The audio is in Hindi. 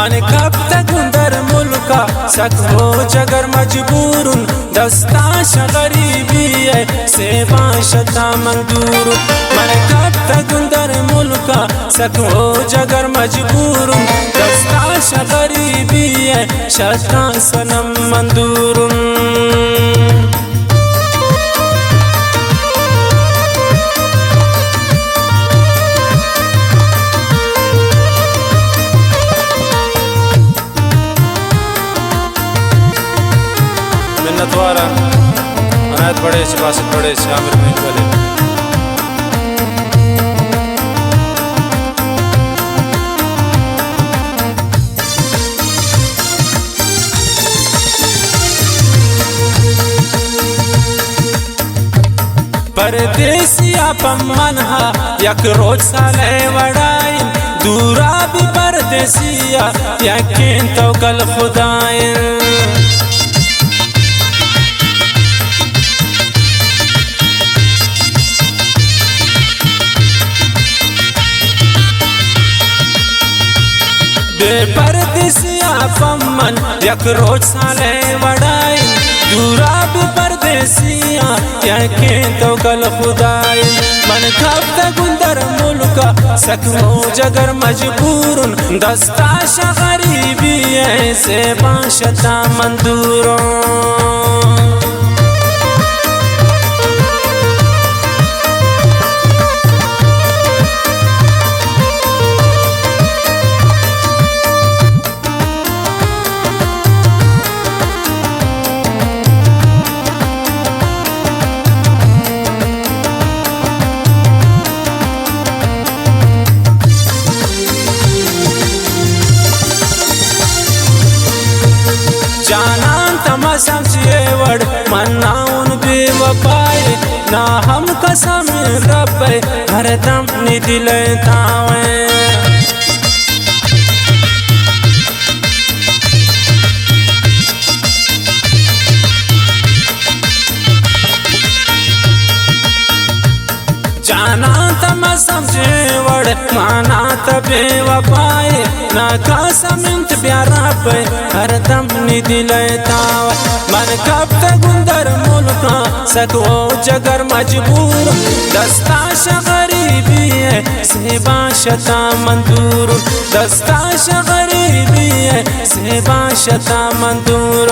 मन कब तक दर मुल्का सकहो जगर मजबूरुन दस्ताश गरीबी है सेवा शता मंदूर। मन कब तक दर मुल्का सकहो जगर मजबूरुन दस्ताश गरीबी है शता सनम मंदूरुन। द्वारा अनायत बड़े बासित बड़े आमिर में वाले परदेसिया पमनहा यक रोज साले वड़ाई दूरा भी परदेसिया यकीन तो कल खुदाइन। परदेसिया पमन यक रोज साले वड़ाई दूरा भी परदेसिया यकीन तो कल खुदाई। मन कब तक दर मुल्का सकहो जगर मजबूरुन दस्ताश गरीबी ऐसे बाशता मंदूरों। जानान तमा समझे वड़ मनाउन बेवफाई ना हम कसम रब हर दम निदिल तावे। जाना तमा समझे वड़ माना तबे वफाई ना कसम प्यारा पे हर दम निदिल तावा। मन कब तक दर मुल्का सकहो जगर मजबूर दस्ताश गरीबी है सेवा शता मंदूर। दस्ताश गरीबी है सेवा शता मंदूर।